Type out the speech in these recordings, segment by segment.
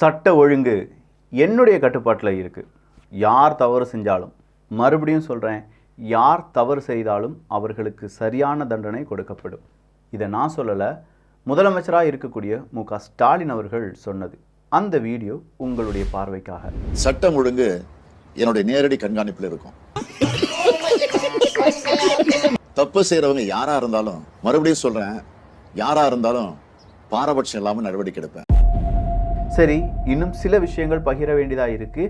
சட்ட ஒழுங்கு என்னுடைய கட்டுப்பாட்டில் இருக்குது. யார் தவறு செஞ்சாலும், மறுபடியும் சொல்கிறேன், யார் தவறு செய்தாலும் அவர்களுக்கு சரியான தண்டனை கொடுக்கப்படும். இதை நான் சொல்லலை, முதலமைச்சராக இருக்கக்கூடிய மு.க. ஸ்டாலின் அவர்கள் சொன்னது. அந்த வீடியோ உங்களுடைய பார்வைக்காக. சட்டம் ஒழுங்கு என்னுடைய நேரடி கண்காணிப்பில் இருக்கும். தப்பு செய்யறவங்க யாரா இருந்தாலும், மறுபடியும் சொல்றேன், யாரா இருந்தாலும் பாரபட்சம் இல்லாமல் நடவடிக்கை எடுப்பேன். சரி, இன்னும் சில விஷயங்கள் பகிர வேண்டியதாக இருக்கு.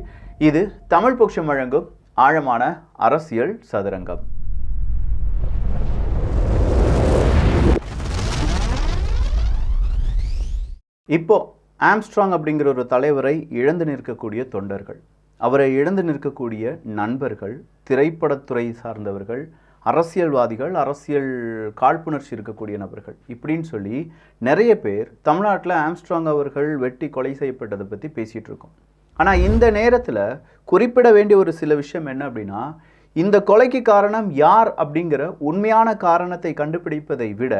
இது தமிழ் பொக்ஷம் வழங்கும் ஆழமான அரசியல் சதுரங்கம். இப்போ ஆம்ஸ்ட்ராங் அப்படிங்கிற ஒரு தலைவரை இழந்து நிற்கக்கூடிய தொண்டர்கள், அவரை இழந்து நிற்கக்கூடிய நண்பர்கள், திரைப்படத்துறை சார்ந்தவர்கள், அரசியல்வாதிகள், அரசியல் காழ்ப்புணர்ச்சி இருக்கக்கூடிய நபர்கள், இப்படின்னு சொல்லி நிறைய பேர் தமிழ்நாட்டில் ஆம்ஸ்ட்ராங் அவர்கள் வெட்டி கொலை செய்யப்பட்டதை பற்றி பேசிகிட்டு இருக்கோம். ஆனால் இந்த நேரத்தில் குறிப்பிட வேண்டிய ஒரு சில விஷயம் என்ன அப்படின்னா, இந்த கொலைக்கு காரணம் யார் அப்படிங்கிற உண்மையான காரணத்தை கண்டுபிடிப்பதை விட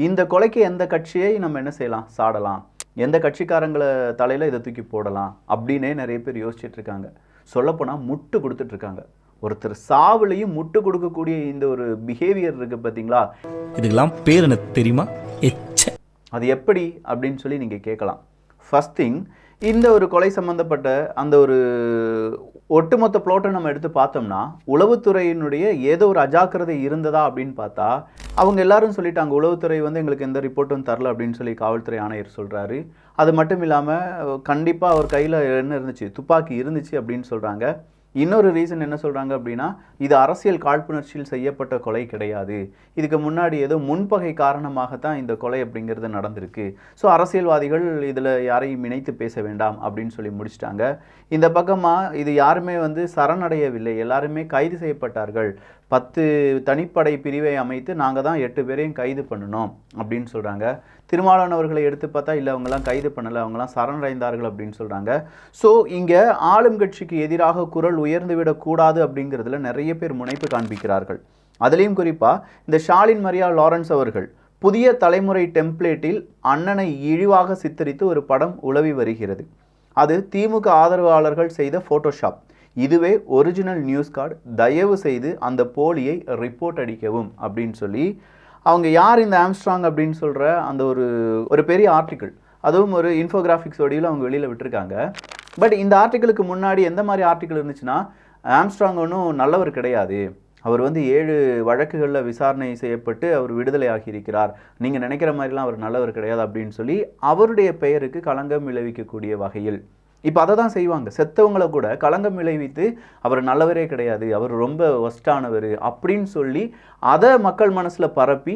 இந்த கொலைக்கு எந்த கட்சியை நம்ம என்ன செய்யலாம், சாடலாம், எந்த கட்சிக்காரங்களை தலையில் இதை தூக்கி போடலாம் அப்படின்னே நிறைய பேர் யோசிச்சுட்டு இருக்காங்க. சொல்லப்போனால் முட்டு கொடுத்துட்ருக்காங்க. ஒருத்தர் சாவுலையும் முட்டு கொடுக்கக்கூடிய இந்த ஒரு பிஹேவியர் இருக்குது பார்த்தீங்களா? இதுக்கெல்லாம் பேர் என்ன தெரியுமா? அது எப்படி அப்படின்னு சொல்லி நீங்கள் கேட்கலாம். ஃபர்ஸ்ட் திங், இந்த ஒரு கொலை சம்மந்தப்பட்ட அந்த ஒரு ஒட்டுமொத்த ப்ளோட்டை நம்ம எடுத்து பார்த்தோம்னா, உளவுத்துறையினுடைய ஏதோ ஒரு அஜாக்கிரதை இருந்ததா அப்படின்னு பார்த்தா, அவங்க எல்லாரும் சொல்லிட்டாங்க, உளவுத்துறை எங்களுக்கு எந்த ரிப்போர்ட்டும் தரல அப்படின்னு சொல்லி காவல்துறை ஆணையர் சொல்கிறாரு. அது மட்டும் இல்லாமல் கண்டிப்பாக அவர் கையில் என்ன இருந்துச்சு, துப்பாக்கி இருந்துச்சு அப்படின்னு சொல்கிறாங்க. இன்னொரு ரீசன் என்ன சொல்கிறாங்க அப்படின்னா, இது அரசியல் காழ்ப்புணர்ச்சியில் செய்யப்பட்ட கொலை கிடையாது, இதுக்கு முன்னாடி ஏதோ முன்பகை காரணமாகத்தான் இந்த கொலை அப்படிங்கிறது நடந்திருக்கு. ஸோ அரசியல்வாதிகள் இதில் யாரையும் இணைத்து பேச வேண்டாம் அப்படின்னு சொல்லி முடிச்சிட்டாங்க. இந்த பக்கமாக இது யாருமே சரணடையவில்லை, எல்லாருமே கைது செய்யப்பட்டார்கள். 10 தனிப்படை பிரிவை அமைத்து நாங்கள் தான் 8 பேரையும் கைது பண்ணணும் அப்படின்னு சொல்கிறாங்க. திருமாவளவன் அவர்களை எடுத்து பார்த்தா இல்லை, அவங்களாம் கைது பண்ணலை, அவங்களாம் சரணடைந்தார்கள் அப்படின்னு சொல்கிறாங்க. ஸோ இங்கே ஆளும் கட்சிக்கு எதிராக குரல் உயர்ந்துவிடக்கூடாது அப்படிங்கிறதுல நிறைய பேர் முனைப்பு காண்பிக்கிறார்கள். அதுலேயும் குறிப்பாக இந்த ஷாலின் மரியா லாரன்ஸ் அவர்கள் புதிய தலைமுறை டெம்ப்ளேட்டில் அண்ணனை இழிவாக சித்தரித்து ஒரு படம் உலவி வருகிறது. அது திமுக ஆதரவாளர்கள் செய்த ஃபோட்டோஷாப். இதுவே ஒரிஜினல் நியூஸ் கார்டு, தயவு செய்து அந்த போலியை ரிப்போர்ட் அடிக்கவும் அப்படின்னு சொல்லி அவங்க யார் இந்த ஆம்ஸ்ட்ராங் அப்படின்னு சொல்கிற அந்த ஒரு பெரிய ஆர்டிக்கிள், அதுவும் ஒரு இன்ஃபோகிராஃபிக்ஸ் வடிவில் அவங்க வெளியில் விட்டுருக்காங்க. பட் இந்த ஆர்டிக்கிளுக்கு முன்னாடி எந்த மாதிரி ஆர்டிக்கிள் இருந்துச்சுன்னா, ஆம்ஸ்ட்ராங் ஒன்றும் நல்லவர் கிடையாது, அவர் 7 வழக்குகளில் விசாரணை செய்யப்பட்டு அவர் விடுதலை ஆகியிருக்கிறார், நீங்கள் நினைக்கிற மாதிரிலாம் அவர் நல்லவர் கிடையாது அப்படின்னு சொல்லி அவருடைய பெயருக்கு களங்கம் விளைவிக்கக்கூடிய வகையில் இப்போ அதை தான் செய்வாங்க. செத்தவங்களை கூட களங்கம் விளைவித்து அவர் நல்லவரே கிடையாது, அவர் ரொம்ப ஒஸ்டானவர் அப்படின்னு சொல்லி அதை மக்கள் மனசில் பரப்பி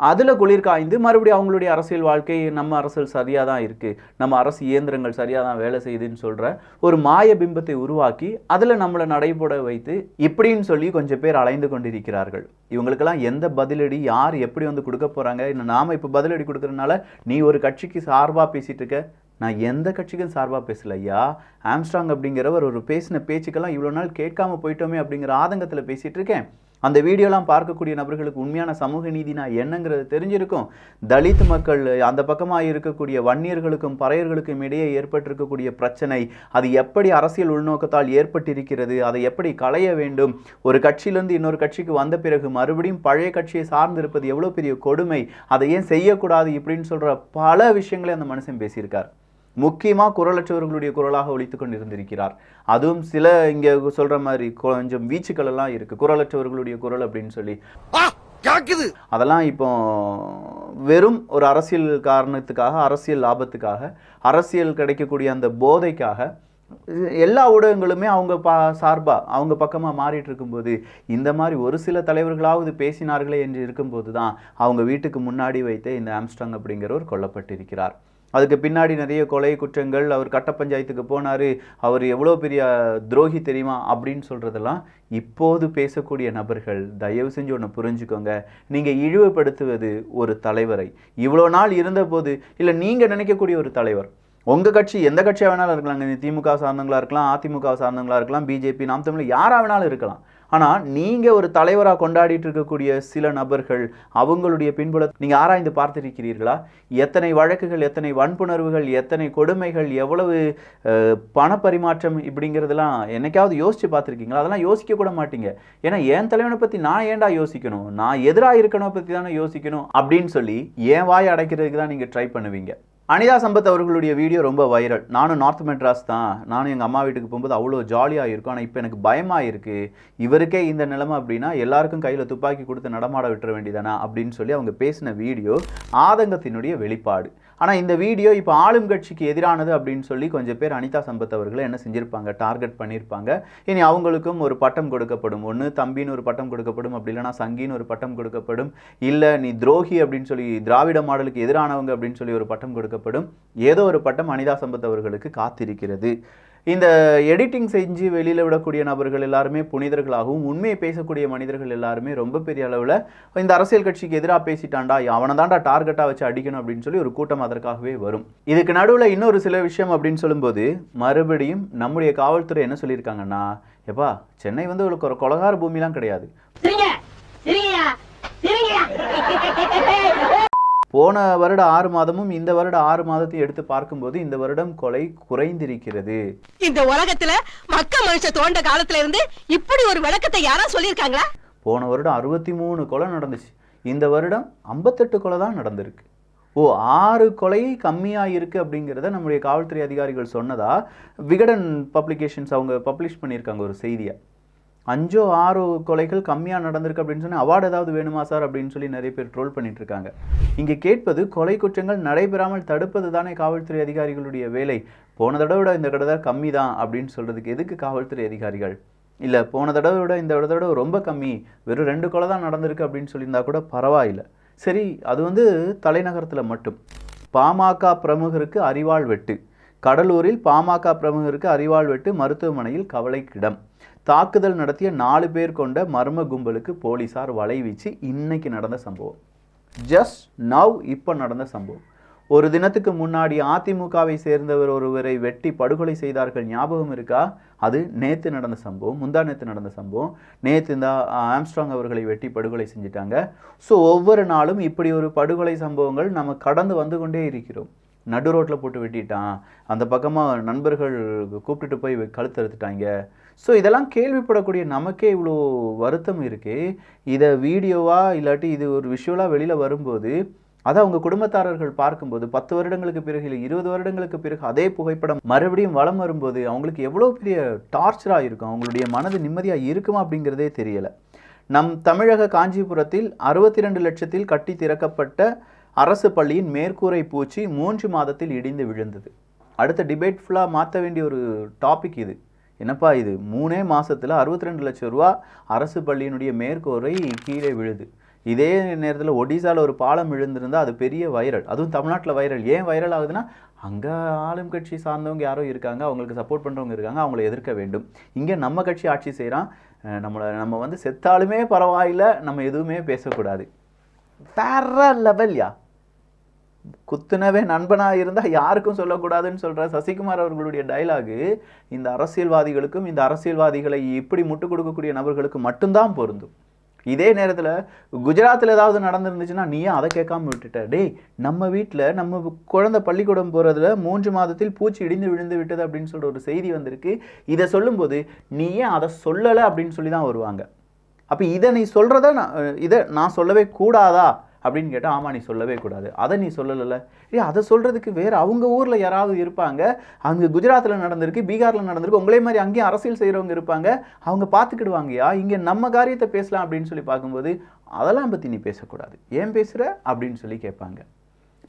அதில் குளிர் காய்ந்து மறுபடியும் அவங்களுடைய அரசியல் வாழ்க்கை, நம்ம அரசியல் சரியாக தான் இருக்குது, நம்ம அரசு இயந்திரங்கள் சரியாக தான் வேலை செய்யுதுன்னு சொல்கிற ஒரு மாய பிம்பத்தை உருவாக்கி அதில் நம்மளை நடைபோட வைத்து இப்படின்னு சொல்லி கொஞ்சம் பேர் அலைந்து கொண்டிருக்கிறார்கள். இவங்களுக்கெல்லாம் எந்த பதிலடி யார் எப்படி கொடுக்க போகிறாங்க? இன்னும் நாம் இப்போ பதிலடி கொடுக்குறதுனால நீ ஒரு கட்சிக்கு சார்பாக பேசிகிட்டு இருக்க, நான் எந்த கட்சிக்கும் சார்பாக பேசல ஐயா. ஆம்ஸ்ட்ராங் அப்படிங்கிறவர் ஒரு பேசின பேச்சுக்கெல்லாம் இவ்வளோ நாள் கேட்காம போயிட்டோமே அப்படிங்கிற ஆதங்கத்தில் பேசிகிட்டு இருக்கேன். அந்த வீடியோலாம் பார்க்கக்கூடிய நபர்களுக்கு உண்மையான சமூக நீதினா என்னங்கிறது தெரிஞ்சிருக்கும். தலித் மக்கள் அந்த பக்கமாக இருக்கக்கூடிய வன்னியர்களுக்கும் பறையர்களுக்கும் இடையே ஏற்பட்டிருக்கக்கூடிய பிரச்சனை, அது எப்படி அரசியல் உள்நோக்கத்தால் ஏற்பட்டிருக்கிறது, அதை எப்படி களைய வேண்டும், ஒரு கட்சியிலேருந்து இன்னொரு கட்சிக்கு வந்த பிறகு மறுபடியும் பழைய கட்சியை சார்ந்திருப்பது எவ்வளோ பெரிய கொடுமை, அதை ஏன் செய்யக்கூடாது இப்படின்னு சொல்கிற பல விஷயங்களை அந்த மனுஷன் பேசியிருக்கார். முக்கியமாக குரலற்றவர்களுடைய குரலாக ஒலித்து கொண்டு இருந்திருக்கிறார். அதுவும் சில இங்கே சொல்கிற மாதிரி கொஞ்சம் வீச்சுக்கள் எல்லாம் இருக்குது, குரலற்றவர்களுடைய குரல் அப்படின்னு சொல்லி. அதெல்லாம் இப்போ வெறும் ஒரு அரசியல் காரணத்துக்காக, அரசியல் லாபத்துக்காக, அரசியல் கிடைக்கக்கூடிய அந்த போதைக்காக எல்லா ஊடகங்களுமே அவங்க சார்பாக அவங்க பக்கமாக மாறிட்டு இருக்கும்போது, இந்த மாதிரி ஒரு சில தலைவர்களாவது பேசினார்களே என்று இருக்கும்போது தான் அவங்க வீட்டுக்கு முன்னாடி வைத்தே இந்த ஆம்ஸ்ட்ராங் அப்படிங்கிறவர் கொல்லப்பட்டிருக்கிறார். அதுக்கு பின்னாடி நிறைய கொலை குற்றங்கள், அவர் கட்ட பஞ்சாயத்துக்கு போனார், அவர் எவ்வளோ பெரிய துரோகி தெரியுமா அப்படின்னு சொல்கிறதெல்லாம் இப்போது பேசக்கூடிய நபர்கள் தயவு செஞ்சு ஒன்று புரிஞ்சுக்கோங்க. நீங்கள் இழிவுபடுத்துவது ஒரு தலைவரை, இவ்வளோ நாள் இருந்தபோது இல்லை நீங்கள் நினைக்கக்கூடிய ஒரு தலைவர், உங்கள் கட்சி எந்த கட்சியாக வேணாலும் இருக்கலாங்க, திமுக சார்ந்தவங்களாக இருக்கலாம், அதிமுக சார்ந்தவங்களாக இருக்கலாம், பிஜேபி, நாம் தமிழ் யாராக வேணாலும் இருக்கலாம். ஆனால் நீங்கள் ஒரு தலைவராக கொண்டாடிட்டு இருக்கக்கூடிய சில நபர்கள் அவங்களுடைய பின்புல நீங்கள் ஆராய்ந்து பார்த்திருக்கிறீர்களா? எத்தனை வழக்குகள், எத்தனை வன்புணர்வுகள், எத்தனை கொடுமைகள், எவ்வளவு பணப்பரிமாற்றம் இப்படிங்கிறதெல்லாம் என்னைக்காவது யோசிச்சு பார்த்துருக்கீங்களா? அதெல்லாம் யோசிக்க கூட மாட்டீங்க. ஏன்னா என் தலைவனை பற்றி நான் ஏன்டா யோசிக்கணும், நான் எதிராக இருக்கணும் பற்றி தானே யோசிக்கணும் அப்படின்னு சொல்லி என் வாய் அடைக்கிறதுக்கு தான் நீங்கள் ட்ரை பண்ணுவீங்க. அனிதா சம்பத் அவர்களுடைய வீடியோ ரொம்ப வைரல். நானும் நார்த் மெட்ராஸ் தான், நானும் எங்கள் அம்மா வீட்டுக்கு போகும்போது அவ்வளோ ஜாலியாக இருக்கும், ஆனால் இப்போ எனக்கு பயமாக இருக்குது, இவருக்கே இந்த நிலைமை அப்படின்னா எல்லாருக்கும் கையில் துப்பாக்கி கொடுத்து நடமாட விட்டுற வேண்டியதானா அப்படின்னு சொல்லி அவங்க பேசின வீடியோ ஆதங்கத்தினுடைய வெளிப்பாடு. ஆனால் இந்த வீடியோ இப்போ ஆளும் கட்சிக்கு எதிரானது அப்படின்னு சொல்லி கொஞ்சம் பேர் அனிதா சம்பத் அவர்களை என்ன செஞ்சுருப்பாங்க, டார்கெட் பண்ணியிருப்பாங்க. இனி அவங்களுக்கும் ஒரு பட்டம் கொடுக்கப்படும், ஒன்று தம்பின்னு ஒரு பட்டம் கொடுக்கப்படும், அப்படி இல்லைனா சங்கின்னு ஒரு பட்டம் கொடுக்கப்படும், இல்லை நீ துரோகி அப்படின்னு சொல்லி திராவிட மாடலுக்கு எதிரானவங்க அப்படின்னு சொல்லி ஒரு பட்டம் கொடுக்கப்படும். ஏதோ ஒரு பட்டம் அனிதா சம்பத் அவர்களுக்கு காத்திருக்கிறது. இந்த எடிட்டிங் செஞ்சு வெளியில் விடக்கூடிய நபர்கள் எல்லாருமே புனிதர்களாகவும் உண்மையை பேசக்கூடிய மனிதர்கள் எல்லாருமே ரொம்ப பெரிய அளவில் இந்த அரசியல் கட்சிக்கு எதிராக பேசிட்டான்டா, அவனை தான்டா டார்கெட்டாக வச்சு அடிக்கணும் அப்படின்னு சொல்லி ஒரு கூட்டம் அதற்காகவே வரும். இதுக்கு நடுவில் இன்னொரு சில விஷயம் அப்படின்னு சொல்லும்போது மறுபடியும் நம்முடைய காவல்துறை என்ன சொல்லியிருக்காங்கன்னா, எப்பா சென்னை வந்து ஒரு கொலகார பூமிலாம் கிடையாது. போன வருட 6 மாதமும் இந்த வருட 6 மாதத்தை எடுத்து பார்க்கும்போது இந்த வருடம் கொலை குறைந்திருக்கிறது. இந்த உலகத்துல மக்க மனுஷ தோண்ட காலத்துல இருந்து இப்படி ஒரு விளக்கத்தை யாரா சொல்லியிருக்காங்களா? போன வருடம் 63 கொலை நடந்துச்சு, இந்த வருடம் 58 கொலை தான் நடந்திருக்கு. 6 கொலை கம்மியாக இருக்குது அப்படிங்கிறத நம்முடைய காவல்துறை அதிகாரிகள் சொன்னதா விகடன் பப்ளிகேஷன்ஸ் அவங்க பப்ளிஷ் பண்ணியிருக்காங்க ஒரு செய்தியை. 5-6 கொலைகள் கம்மியாக நடந்திருக்கு அப்படின்னு சொன்னால் அவார்டு ஏதாவது வேணுமா சார் அப்படின்னு சொல்லி நிறைய பேர் ட்ரோல் பண்ணிட்டு இருக்காங்க. இங்கே கேட்பது கொலை குற்றங்கள் நடைபெறாமல் தடுப்பது தானே காவல்துறை அதிகாரிகளுடைய வேலை. போன தடவை விட இந்த தடவை கம்மி தான் அப்படின்னு சொல்கிறதுக்கு எதுக்கு காவல்துறை அதிகாரிகள்? இல்லை போன தடவை விட இந்த தடவை ரொம்ப கம்மி, வெறும் 2 கொலை தான் நடந்திருக்கு அப்படின்னு சொல்லியிருந்தா கூட பரவாயில்லை. சரி, அது வந்து தலைநகரத்தில் மட்டும். பாமக பிரமுகருக்கு அரிவாள் வெட்டு. கடலூரில் பாமக பிரமுகருக்கு அரிவாள் வெட்டு, மருத்துவமனையில் கவலைக்கிடம். தாக்குதல் நடத்திய 4 பேர் கொண்ட மர்ம கும்பலுக்கு போலீசார் வலைவீச்சு. இன்னைக்கு நடந்த சம்பவம், ஜஸ்ட் நவ் இப்போ நடந்த சம்பவம். ஒரு தினத்துக்கு முன்னாடி அதிமுகவை சேர்ந்தவர் ஒருவரை வெட்டி படுகொலை செய்தார்கள், ஞாபகம் இருக்கா? அது நேற்று நடந்த சம்பவம், முந்தா நேற்று நடந்த சம்பவம். நேற்று இந்த ஆம்ஸ்ட்ராங் அவர்களை வெட்டி படுகொலை செஞ்சிட்டாங்க. ஸோ ஒவ்வொரு நாளும் இப்படி ஒரு படுகொலை சம்பவங்கள் நம்ம கடந்து வந்து கொண்டே இருக்கிறோம். நடு ரோட்டில் போட்டு வெட்டிட்டான், அந்த பக்கமாக நண்பர்கள் கூப்பிட்டுட்டு போய் கழுத்தறுத்துட்டாங்க. ஸோ இதெல்லாம் கேள்விப்படக்கூடிய நமக்கே இவ்வளோ வருத்தம் இருக்கு. இதை வீடியோவாக இல்லாட்டி இது ஒரு விஷுவலாக வெளியில் வரும்போது அதை அவங்க குடும்பத்தாரர்கள் பார்க்கும்போது 10 வருடங்களுக்கு பிறகு இல்லை 20 வருடங்களுக்கு பிறகு அதே புகைப்படம் மறுபடியும் வலம் வரும்போது அவங்களுக்கு எவ்வளோ பெரிய டார்ச்சராக இருக்கும், அவங்களுடைய மனது நிம்மதியாக இருக்குமா அப்படிங்கிறதே தெரியலை. நம் தமிழக காஞ்சிபுரத்தில் 62 லட்சத்தில் கட்டி திறக்கப்பட்ட அரசு பள்ளியின் மேற்கூரை பூச்சி 3 மாதத்தில் இடிந்து விழுந்தது. அடுத்த டிபேட் ஃபுல்லாக மாற்ற வேண்டிய ஒரு டாபிக் இது. என்னப்பா இது, 3 மாதத்தில் 62 லட்சம் ரூபா அரசு பள்ளியினுடைய மேற்கூரை கீழே விழுது. இதே நேரத்தில் ஒடிசாவில் ஒரு பாலம் விழுந்திருந்தால் அது பெரிய வைரல், அதுவும் தமிழ்நாட்டில் வைரல். ஏன் வைரல் ஆகுதுன்னா அங்கே ஆளும் கட்சி சார்ந்தவங்க யாரோ இருக்காங்க, அவங்களுக்கு சப்போர்ட் பண்ணுறவங்க இருக்காங்க, அவங்கள எதிர்க்க வேண்டும். இங்கே நம்ம கட்சி ஆட்சி செய்கிறான், நம்ம வந்து செத்தாலுமே பரவாயில்லை, நம்ம எதுவுமே பேசக்கூடாது. வேற லெவல்யா. குத்துனவே நண்பனாக இருந்தால் யாருக்கும் சொல்லக்கூடாதுன்னு சொல்கிற சசிகுமார் அவர்களுடைய டைலாகு இந்த அரசியல்வாதிகளுக்கும் இந்த அரசியல்வாதிகளை இப்படி முட்டுக் கொடுக்கக்கூடிய நபர்களுக்கு மட்டும்தான் பொருந்தும். இதே நேரத்தில் குஜராத்தில் ஏதாவது நடந்துருந்துச்சுன்னா நீ ஏன் அதை கேட்காம விட்டுட்ட? டேய், நம்ம வீட்டில் நம்ம குழந்தை பள்ளிக்கூடம் போகிறதுல 3 மாதத்தில் பூச்சி இடிந்து விழுந்து விட்டது அப்படின்னு சொல்கிற ஒரு செய்தி வந்திருக்கு. இதை சொல்லும்போது நீ ஏன் அதை சொல்லலை அப்படின்னு சொல்லி தான் வருவாங்க. அப்போ இதை நீ சொல்கிறத நான் சொல்லவே கூடாதா அப்படின்னு கேட்டால் ஆமாம் நீ சொல்லவே கூடாது, அதை நீ சொல்லலை. அதை சொல்கிறதுக்கு வேறு அவங்க ஊரில் யாராவது இருப்பாங்க, அங்கே குஜராத்தில் நடந்திருக்கு, பீகாரில் நடந்திருக்கு, உங்களே மாதிரி அங்கேயும் அரசியல் செய்கிறவங்க இருப்பாங்க, அவங்க பார்த்துக்கிடுவாங்கயா. இங்கே நம்ம காரியத்தை பேசலாம் அப்படின்னு சொல்லி பார்க்கும்போது அதெல்லாம் பற்றி நீ பேசக்கூடாது, ஏன் பேசுகிற அப்படின்னு சொல்லி கேட்பாங்க.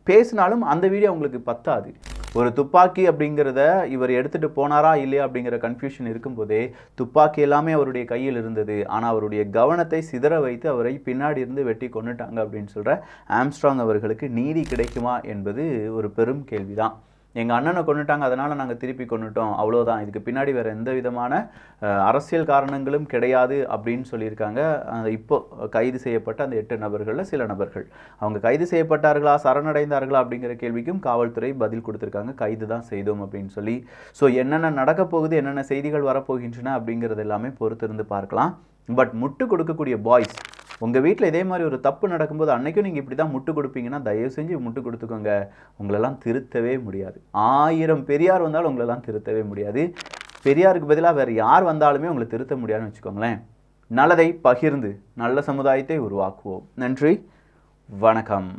பேசினாலும் அந்த வீடியோ அவங்களுக்கு பத்தாது. ஒரு துப்பாக்கி அப்படிங்கிறத இவர் எடுத்துகிட்டு போனாரா இல்லையா அப்படிங்கிற கன்ஃபியூஷன் இருக்கும்போதே துப்பாக்கி எல்லாமே அவருடைய கையில் இருந்தது. ஆனால் அவருடைய கவனத்தை சிதற வைத்து அவரை பின்னாடி இருந்து வெட்டி கொண்டுட்டாங்க அப்படின்னு சொல்கிற ஆம்ஸ்ட்ராங் அவர்களுக்கு நீதி கிடைக்குமா என்பது ஒரு பெரும் கேள்விதான். எங்கள் அண்ணனை கொண்டுட்டாங்க, அதனால் நாங்கள் திருப்பி கொண்டுட்டோம், அவ்வளோதான், இதுக்கு பின்னாடி வேறு எந்த விதமான அரசியல் காரணங்களும் கிடையாது அப்படின்னு சொல்லியிருக்காங்க. இப்போ கைது செய்யப்பட்ட அந்த 8 நபர்களில் சில நபர்கள் அவங்க கைது செய்யப்பட்டார்களா, சரணடைந்தார்களா அப்படிங்கிற கேள்விக்கும் காவல்துறை பதில் கொடுத்துருக்காங்க, கைது தான் செய்தோம் அப்படின்னு சொல்லி. ஸோ என்னென்ன நடக்க போகுது, என்னென்ன செய்திகள் வரப்போகின்றன அப்படிங்கிறது எல்லாமே பொறுத்திருந்து பார்க்கலாம். பட் முட்டு கொடுக்கக்கூடிய பாய்ஸ், உங்கள் வீட்டில் இதே மாதிரி ஒரு தப்பு நடக்கும்போது அன்னைக்கும் நீங்கள் இப்படி தான் முட்டு கொடுப்பீங்கன்னா தயவு செஞ்சு முட்டு கொடுத்துக்கோங்க. உங்களெல்லாம் திருத்தவே முடியாது. 1000 பெரியார் வந்தாலும் உங்களெல்லாம் திருத்தவே முடியாது. பெரியாருக்கு பதிலாக வேறு யார் வந்தாலுமே உங்களை திருத்த முடியாதுன்னு வச்சுக்கோங்களேன். நல்லதை பகிர்ந்து நல்ல சமுதாயத்தை உருவாக்குவோம். நன்றி, வணக்கம்.